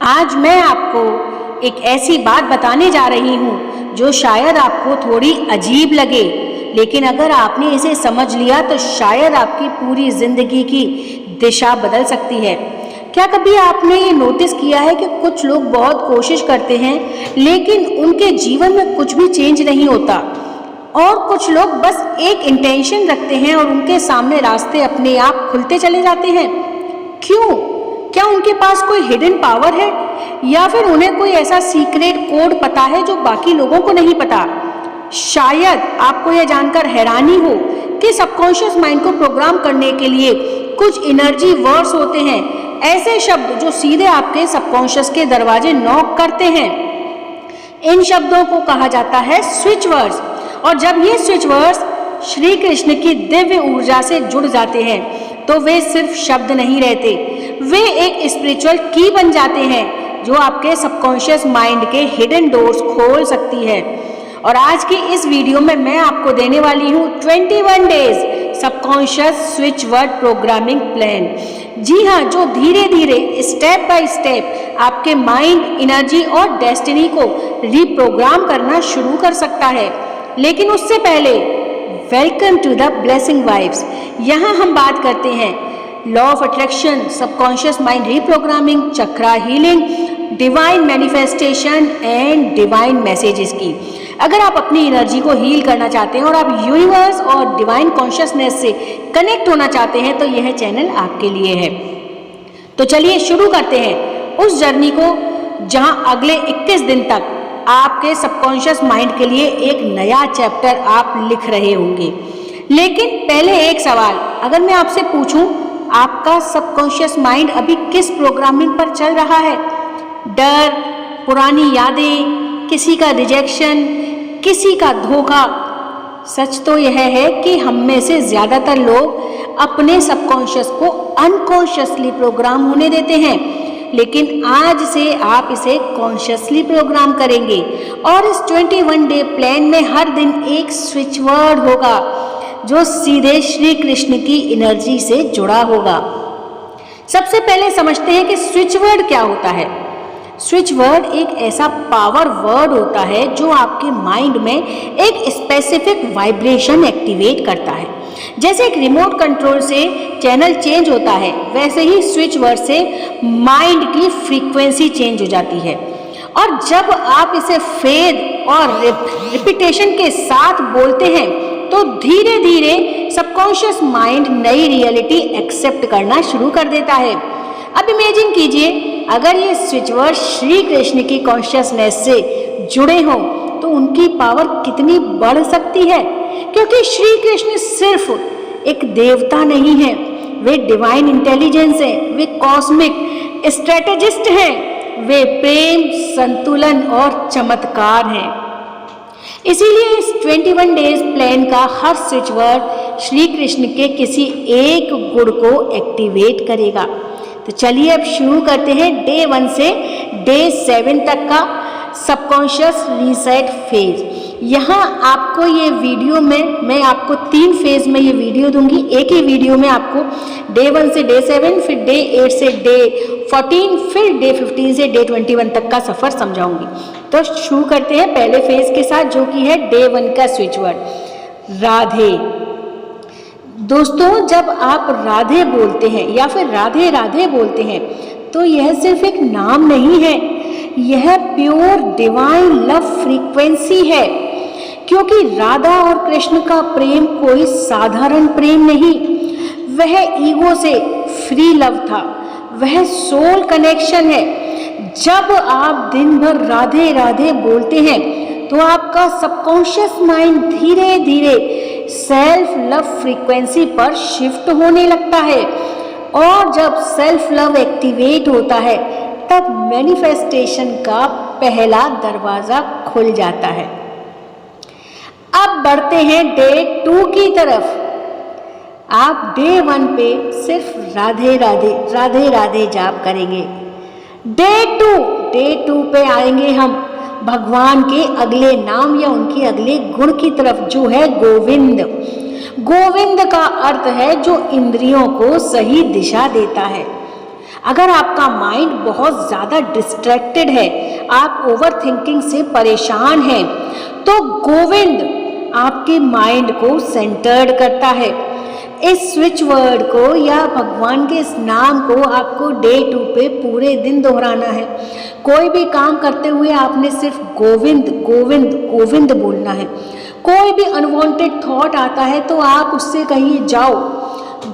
आज मैं आपको एक ऐसी बात बताने जा रही हूँ जो शायद आपको थोड़ी अजीब लगे, लेकिन अगर आपने इसे समझ लिया तो शायद आपकी पूरी जिंदगी की दिशा बदल सकती है। क्या कभी आपने ये नोटिस किया है कि कुछ लोग बहुत कोशिश करते हैं लेकिन उनके जीवन में कुछ भी चेंज नहीं होता, और कुछ लोग बस एक इंटेंशन रखते हैं और उनके सामने रास्ते अपने आप खुलते चले जाते हैं। क्यों? क्या उनके पास कोई हिडन पावर है, या फिर उन्हें कोई ऐसा सीक्रेट कोड पता है जो बाकी लोगों को नहीं पता? शायद आपको यह जानकर हैरानी हो कि सबकॉन्शियस माइंड को प्रोग्राम करने के लिए कुछ एनर्जी वर्ड्स होते हैं, ऐसे शब्द जो सीधे आपके सबकॉन्शियस के दरवाजे नॉक करते हैं। इन शब्दों को कहा जाता है स्विच वर्ड्स, और जब ये स्विच वर्ड्स श्री कृष्ण की दिव्य ऊर्जा से जुड़ जाते हैं तो वे सिर्फ शब्द नहीं रहते, वे एक स्पिरिचुअल की बन जाते हैं जो आपके सबकॉन्शियस माइंड के हिडन डोर्स खोल सकती है। और आज की इस वीडियो में मैं आपको देने वाली हूँ 21 days subconscious switch word programming plan. जी हाँ, जो धीरे धीरे स्टेप बाय स्टेप आपके माइंड, एनर्जी और डेस्टिनी को रीप्रोग्राम करना शुरू कर सकता है। लेकिन उससे पहले welcome to the blessing vibes. यहाँ हम बात करते हैं law of attraction, subconscious mind reprogramming, chakra healing, divine manifestation and divine messages की। अगर आप अपनी एनर्जी को हील करना चाहते हैं और आप यूनिवर्स और डिवाइन कॉन्शियसनेस से कनेक्ट होना चाहते हैं तो यह चैनल आपके लिए है। तो चलिए शुरू करते हैं उस जर्नी को जहां अगले 21 दिन तक आपके सबकॉन्शियस माइंड के लिए एक नया चैप्टर आप लिख रहे होंगे। लेकिन पहले एक सवाल, अगर मैं आपसे पूछूं आपका सबकॉन्शियस माइंड अभी किस प्रोग्रामिंग पर चल रहा है? डर, पुरानी यादें, किसी का रिजेक्शन, किसी का धोखा? सच तो यह है कि हम में से ज्यादातर लोग अपने सबकॉन्शियस को अनकॉन्शियसली प्रोग्राम होने देते हैं, लेकिन आज से आप इसे कॉन्शियसली प्रोग्राम करेंगे। और इस 21 डे प्लान में हर दिन एक स्विच वर्ड होगा जो सीधे श्री कृष्ण की एनर्जी से जुड़ा होगा। सबसे पहले समझते हैं कि स्विच वर्ड क्या होता है। स्विच वर्ड एक ऐसा पावर वर्ड होता है जो आपके माइंड में एक स्पेसिफिक वाइब्रेशन एक्टिवेट करता है। जैसे एक रिमोट कंट्रोल से चैनल चेंज होता है, वैसे ही स्विच वर्ड से माइंड की फ्रीक्वेंसी चेंज हो जाती है। और जब आप इसे फेद और रिपीटेशन के साथ बोलते हैं तो धीरे धीरे सबकॉन्शियस माइंड नई रियलिटी एक्सेप्ट करना शुरू कर देता है। अब इमेजिन कीजिए, अगर ये स्विच वर्ड श्री कृष्ण की कॉन्शियसनेस से जुड़े हों तो उनकी पावर कितनी बढ़ सकती है, क्योंकि श्री कृष्ण सिर्फ एक देवता नहीं है, वे डिवाइन इंटेलिजेंस हैं, वे कॉस्मिक स्ट्रेटेजिस्ट हैं, वे प्रेम, संतुलन और चमत्कार हैं। इसीलिए इस 21 डेज प्लान का हर स्विच वर्ड श्री कृष्ण के किसी एक गुण को एक्टिवेट करेगा। तो चलिए अब शुरू करते हैं डे 1 से डे 7 तक का सबकॉन्शियस रीसेट फेज। यहाँ आपको ये वीडियो में मैं आपको 3 फेज में ये वीडियो दूंगी। एक ही वीडियो में आपको डे 1 से डे 7, फिर डे 8 से डे 14, फिर डे 15 से डे 21 तक का सफर समझाऊंगी। तो शुरू करते हैं पहले फेज के साथ, जो कि है डे 1 का स्विच वर्ड राधे। दोस्तों, जब आप राधे बोलते हैं या फिर राधे राधे बोलते हैं तो यह सिर्फ एक नाम नहीं है, यह प्योर डिवाइन लव फ्रीक्वेंसी है। क्योंकि राधा और कृष्ण का प्रेम कोई साधारण प्रेम नहीं, वह ईगो से फ्री लव था, वह सोल कनेक्शन है। जब आप दिन भर राधे राधे बोलते हैं तो आपका सबकॉन्शियस माइंड धीरे धीरे सेल्फ लव फ्रीक्वेंसी पर शिफ्ट होने लगता है, और जब सेल्फ लव एक्टिवेट होता है तब मैनिफेस्टेशन का पहला दरवाजा खुल जाता है। अब बढ़ते हैं डे 2 की तरफ। आप डे 1 पे सिर्फ राधे राधे राधे राधे जाप करेंगे। डे 2 पे आएंगे हम भगवान के अगले नाम या उनके अगले गुण की तरफ, जो है गोविंद। गोविंद का अर्थ है जो इंद्रियों को सही दिशा देता है। अगर आपका माइंड बहुत ज़्यादा डिस्ट्रैक्टेड है, आप ओवर थिंकिंग से परेशान हैं, तो गोविंद आपके माइंड को सेंटर्ड करता है। इस स्विच वर्ड को या भगवान के इस नाम को आपको डे 2 पे पूरे दिन दोहराना है। कोई भी काम करते हुए आपने सिर्फ गोविंद गोविंद गोविंद बोलना है। कोई भी अनवांटेड थॉट आता है तो आप उससे कहिए जाओ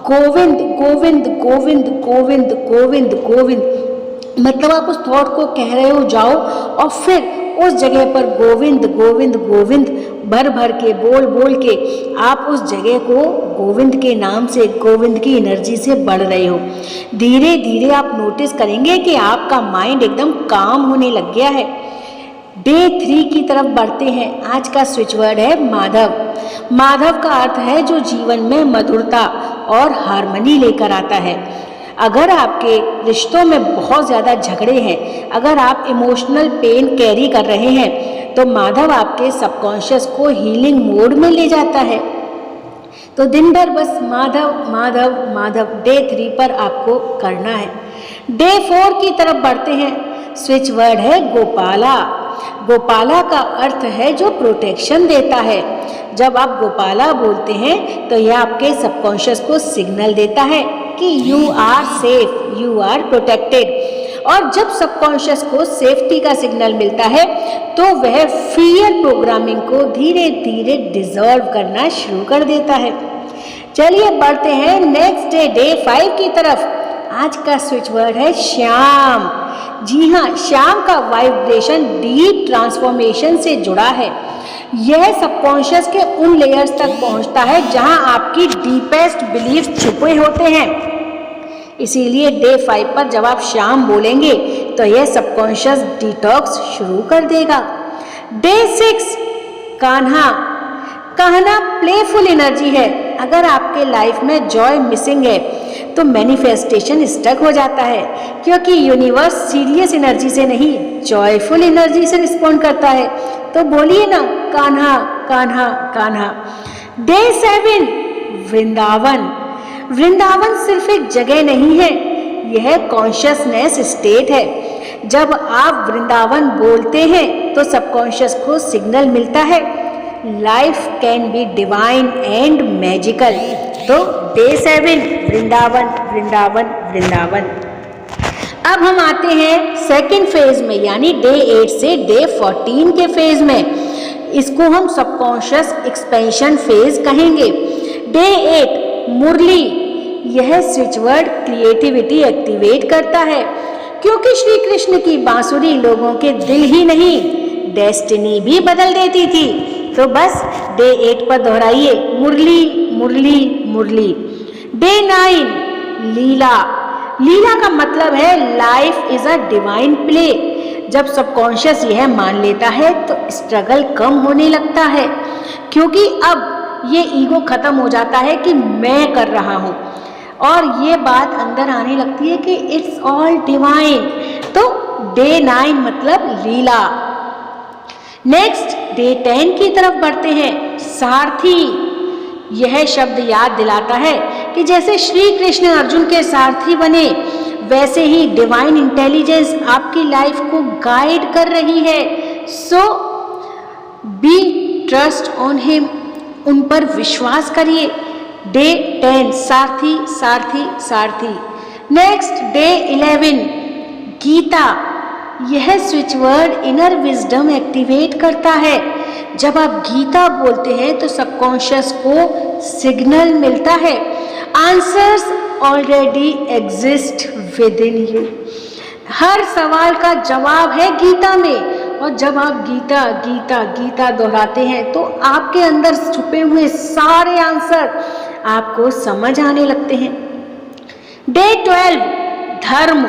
गोविंद गोविंद गोविंद गोविंद गोविंद गोविंद, मतलब आप उस थॉट को कह रहे हो जाओ, और फिर उस जगह पर गोविंद गोविंद गोविंद भर भर के बोल बोल के आप उस जगह को गोविंद के नाम से, गोविंद की एनर्जी से बढ़ रहे हो। धीरे धीरे आप नोटिस करेंगे कि आपका माइंड एकदम काम होने लग गया है। डे 3 की तरफ बढ़ते हैं। आज का स्विच वर्ड है माधव। माधव का अर्थ है जो जीवन में मधुरता और हार्मनी लेकर आता है। अगर आपके रिश्तों में बहुत ज़्यादा झगड़े हैं, अगर आप इमोशनल पेन कैरी कर रहे हैं, तो माधव आपके सबकॉन्शियस को हीलिंग मोड में ले जाता है। तो दिन भर बस माधव माधव माधव डे 3 पर आपको करना है। डे 4 की तरफ बढ़ते हैं। स्विच वर्ड है गोपाला। गोपाला का अर्थ है जो प्रोटेक्शन देता है। जब आप गोपाला बोलते हैं तो यह आपके सबकॉन्शियस को सिग्नल देता है कि you are safe, you are protected. और जब सबकॉन्शियस को सेफ्टी का सिग्नल मिलता है तो वह फियर प्रोग्रामिंग को धीरे धीरे डिसॉल्व करना शुरू कर देता है। चलिए बढ़ते हैं नेक्स्ट डे, डे 5 की तरफ। आज का स्विच वर्ड है श्याम। जी हाँ, श्याम का वाइब्रेशन डीप ट्रांसफॉर्मेशन से जुड़ा है। यह सबकॉन्शियस के उन लेयर्स तक पहुंचता है जहां आपकी डीपेस्ट बिलीफ छुपे होते हैं। इसीलिए डे 5 पर जब आप श्याम बोलेंगे तो यह सबकॉन्शियस डिटॉक्स शुरू कर देगा। Day 6 Kanha. Kanha playful energy है। अगर आपके लाइफ में जॉय मिसिंग है तो मैनिफेस्टेशन स्टक हो जाता है, क्योंकि यूनिवर्स सीरियस एनर्जी से नहीं जॉयफुल एनर्जी से रिस्पॉन्ड करता है। तो बोलिए ना कान्हा कान्हा कान्हा। डे 7 वृंदावन। वृंदावन सिर्फ एक जगह नहीं है, यह कॉन्शियसनेस स्टेट है। जब आप वृंदावन बोलते हैं तो सबकॉन्शियस को सिग्नल मिलता है life can be divine and magical. तो डे 7 वृंदावन वृंदावन वृंदावन। अब हम आते हैं सेकंड फेज में, यानी डे 8 से डे 14 के फेज में। इसको हम सबकॉन्शियस एक्सपेंशन फेज कहेंगे। डे 8 मुरली। यह स्विच वर्ड क्रिएटिविटी एक्टिवेट करता है, क्योंकि श्री कृष्ण की बांसुरी लोगों के दिल ही नहीं डेस्टिनी भी बदल देती थी। तो बस डे 8 पर दोहराइए मुरली मुरली मुरली। डे 9 लीला। लीला का मतलब है life is a divine play. जब सबकॉन्शियस यह मान लेता है तो स्ट्रगल कम होने लगता है, क्योंकि अब ये ईगो खत्म हो जाता है कि मैं कर रहा हूँ, और ये बात अंदर आने लगती है कि इट्स ऑल डिवाइन। तो डे 9 मतलब लीला। नेक्स्ट डे 10 की तरफ बढ़ते हैं। सारथी। यह शब्द याद दिलाता है कि जैसे श्री कृष्ण अर्जुन के सारथी बने, वैसे ही डिवाइन इंटेलिजेंस आपकी लाइफ को गाइड कर रही है। So be trust on him. उन पर विश्वास करिए। डे 10 सारथी सारथी सारथी। Next day 11 Gita. यह switch word inner wisdom activate करता है। जब आप गीता बोलते हैं तो सबकॉन्शियस को सिग्नल मिलता है answers already exist within you. हर सवाल का जवाब है गीता में। और जब आप गीता गीता गीता दोहराते हैं तो आपके अंदर छुपे हुए सारे आंसर आपको समझ आने लगते हैं। डे 12 धर्म।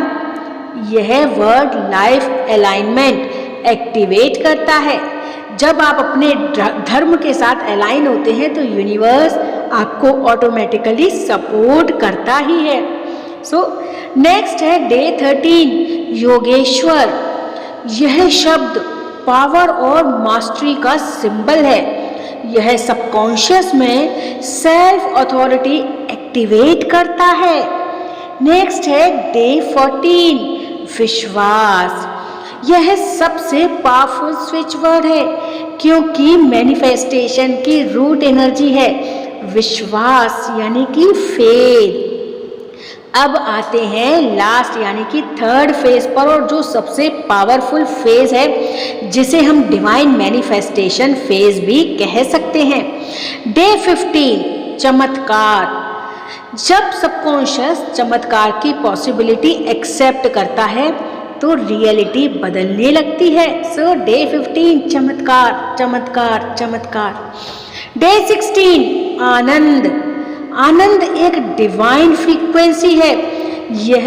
यह वर्ड लाइफ अलाइनमेंट एक्टिवेट करता है। जब आप अपने धर्म के साथ अलाइन होते हैं तो यूनिवर्स आपको ऑटोमेटिकली सपोर्ट करता ही है। सो नेक्स्ट है डे 13 योगेश्वर। यह शब्द पावर और मास्टरी का सिंबल है। यह सबकॉन्शियस में सेल्फ अथॉरिटी एक्टिवेट करता है। नेक्स्ट है डे 14 विश्वास। यह सबसे पावरफुल स्विच वर्ड है क्योंकि मैनिफेस्टेशन की रूट एनर्जी है विश्वास यानी कि फेथ। अब आते हैं लास्ट यानी कि थर्ड फेज पर, और जो सबसे पावरफुल फेज है जिसे हम डिवाइन मैनिफेस्टेशन फेज भी कह सकते हैं। डे 15 चमत्कार। जब सबकॉन्शियस चमत्कार की पॉसिबिलिटी एक्सेप्ट करता है तो रियलिटी बदलने लगती है। सो डे 15 चमत्कार चमत्कार चमत्कार। डे 16 आनंद। आनंद एक डिवाइन फ्रीक्वेंसी है, यह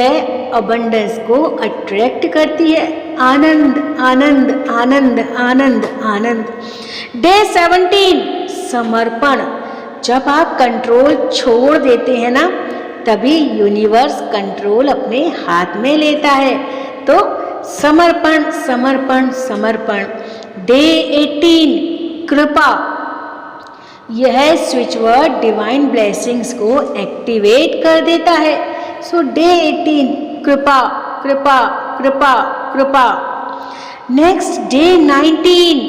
अबंडेंस को अट्रैक्ट करती है। आनंद आनंद आनंद आनंद आनंद। डे 17 समर्पण। जब आप कंट्रोल छोड़ देते हैं ना, तभी यूनिवर्स कंट्रोल अपने हाथ में लेता है। तो समर्पण समर्पण समर्पण। डे 18 कृपा। यह स्विच वर्ड डिवाइन ब्लेसिंग्स को एक्टिवेट कर देता है। सो डे 18 कृपा कृपा कृपा कृपा। नेक्स्ट डे 19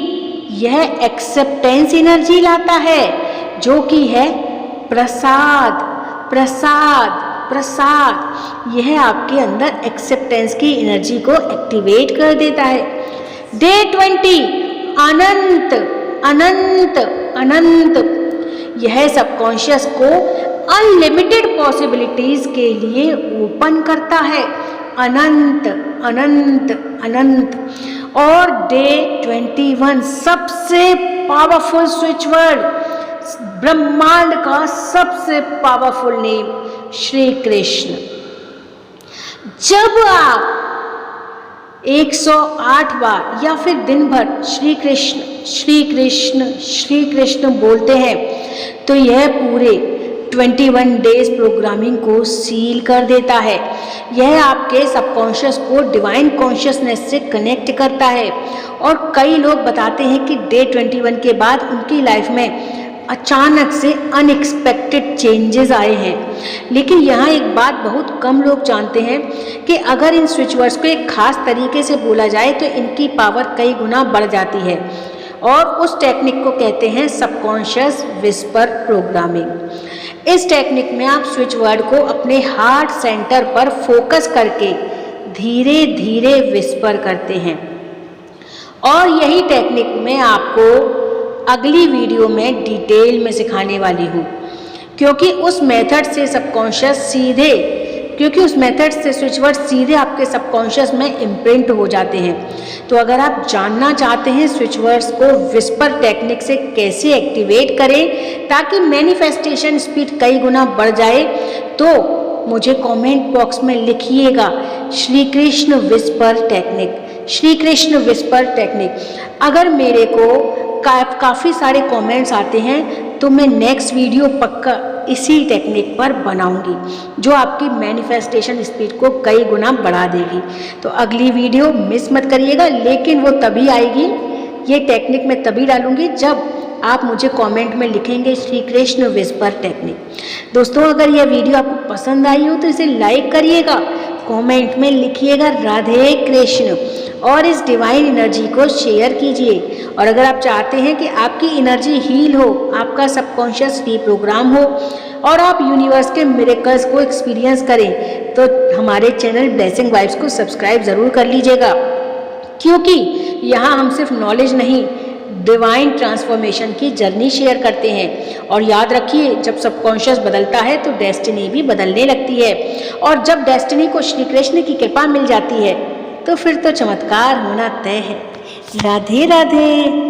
यह एक्सेप्टेंस एनर्जी लाता है जो कि है प्रसाद प्रसाद प्रसाद। यह आपके अंदर एक्सेप्टेंस की एनर्जी को एक्टिवेट कर देता है। डे 20 अनंत अनंत अनंत। यह सबकॉन्शियस को अनलिमिटेड पॉसिबिलिटीज के लिए ओपन करता है। अनंत अनंत अनंत। और डे 21 सबसे पावरफुल स्विच वर्ड, ब्रह्मांड का सबसे पावरफुल नेम श्री कृष्ण। जब आप 108 बार या फिर दिन भर श्री कृष्ण श्री कृष्ण श्री कृष्ण बोलते हैं तो यह पूरे 21 डेज प्रोग्रामिंग को सील कर देता है। यह आपके सबकॉन्शियस को डिवाइन कॉन्शियसनेस से कनेक्ट करता है। और कई लोग बताते हैं कि डे 21 के बाद उनकी लाइफ में अचानक से अनएक्सपेक्टेड चेंजेस आए हैं। लेकिन यहाँ एक बात बहुत कम लोग जानते हैं कि अगर इन स्विच वर्ड्स को एक खास तरीके से बोला जाए तो इनकी पावर कई गुना बढ़ जाती है, और उस टेक्निक को कहते हैं सबकॉन्शियस विस्पर प्रोग्रामिंग। इस टेक्निक में आप स्विच वर्ड को अपने हार्ट सेंटर पर फोकस करके धीरे धीरे विस्पर करते हैं, और यही टेक्निक मैं आपको अगली वीडियो में डिटेल में सिखाने वाली हूँ, क्योंकि उस मेथड से स्विच वर्ड सीधे आपके सबकॉन्शियस में इम्प्रिंट हो जाते हैं। तो अगर आप जानना चाहते हैं स्विच वर्ड्स को विस्पर टेक्निक से कैसे एक्टिवेट करें ताकि मैनिफेस्टेशन स्पीड कई गुना बढ़ जाए, तो मुझे कमेंट बॉक्स में लिखिएगा Shri Krishna whisper technique, Shri Krishna whisper technique. अगर मेरे को काफ़ी सारे कमेंट्स आते हैं तो मैं नेक्स्ट वीडियो पक्का इसी टेक्निक पर बनाऊंगी जो आपकी मैनिफेस्टेशन स्पीड को कई गुना बढ़ा देगी। तो अगली वीडियो मिस मत करिएगा, लेकिन वो तभी आएगी, ये टेक्निक मैं तभी डालूंगी जब आप मुझे कमेंट में लिखेंगे श्री कृष्ण विस्पर टेक्निक। दोस्तों, अगर यह वीडियो आपको पसंद आई हो तो इसे लाइक करिएगा, कमेंट में लिखिएगा राधे कृष्ण, और इस डिवाइन एनर्जी को शेयर कीजिए। और अगर आप चाहते हैं कि आपकी एनर्जी हील हो, आपका सबकॉन्शियस रीप्रोग्राम हो और आप यूनिवर्स के मिरेकल्स को एक्सपीरियंस करें, तो हमारे चैनल ब्लेसिंग वाइब्स को सब्सक्राइब ज़रूर कर लीजिएगा, क्योंकि यहाँ हम सिर्फ नॉलेज नहीं, डिवाइन ट्रांसफॉर्मेशन की जर्नी शेयर करते हैं। और याद रखिए, जब सबकॉन्शियस बदलता है तो डेस्टिनी भी बदलने लगती है, और जब डेस्टिनी को श्री कृष्ण की कृपा मिल जाती है तो फिर तो चमत्कार होना तय है। राधे राधे।